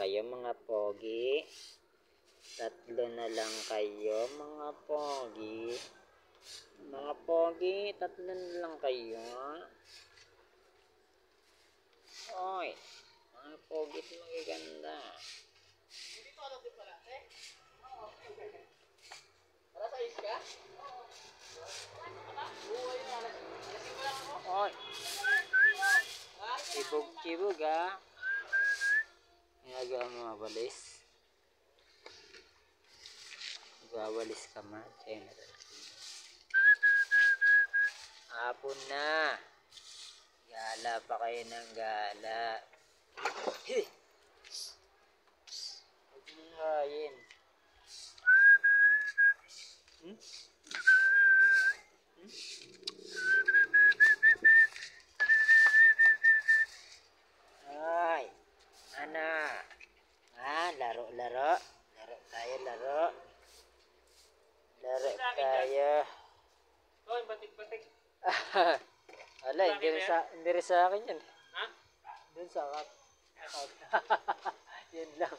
kayo mga pogi. 3 na lang kayo mga pogi. Mga pogi, 3 na lang kayo. Oy, mga pogi at magaganda. Hindi ko alam din pala, eh? Oo. Para sa is ka? Oo. Buhay na, alasing mo lang ako. Oy, kibog-kibog ha. Ginagawa mga balis. Magwawalis ka man. Hapon na. Gala pa kayo ng gala. Hey! Huwag mong hayin. Ay, ana. Laro. Laro tayo, laro. Laro tayo. Oy, batik-batik. Wala, hindi rin sa akin yan. Ha? Doon sa akin. Yun lang.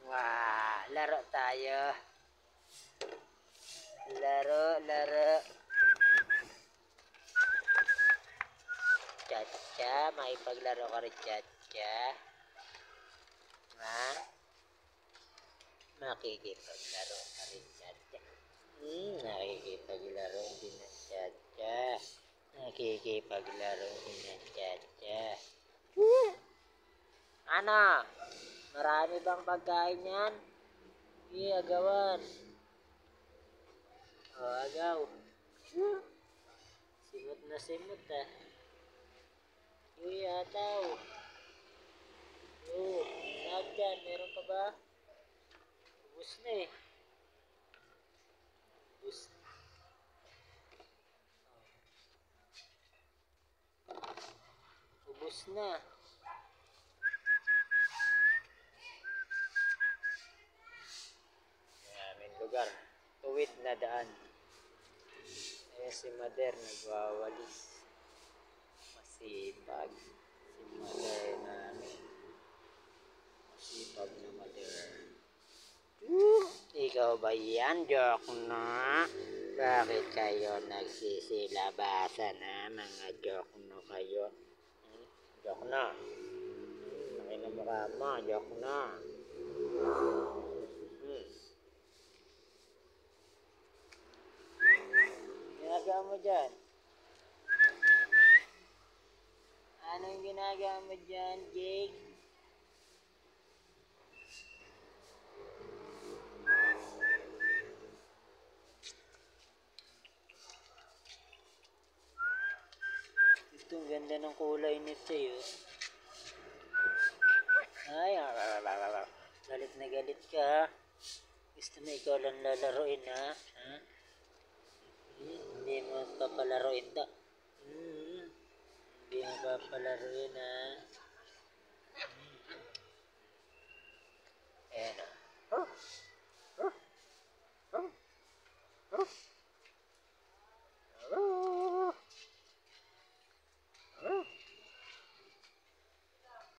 Wah, laro tayo. Laro. Chacha, makipaglaro ka rin, Chacha. Ha? Makikipaglaro ka rin, Chacha. Nakikipaglaro din ng Chacha. Nakikipaglaro din ng Chacha. Ano? Marami bang pagkain yan? Agawan. Agaw. Simot na simot ah. Ataw. Saan dyan? Meron pa ba? Ubus na eh. Ubus na. Maraming lugar. Tuwid na daan. Si Mother nagwawalis. Masipag. Si Mother namin. Masipag na Mother. Ikaw ba yan? Joke na. Bakit kayo nagsisilabasan na? Mga joke no kayo. Joke na. Laki na mukha mo. Joke na. Ginagawa mo dyan? Anong ginagawa mo dyan, Jake? Ang ganda ng kulay nito eh. Ay, galit na galit ka. Gusto mo ikaw lang lalaroin ha? Hindi mo papalaroin da. Hindi mo papalaroin ha? Ayan o.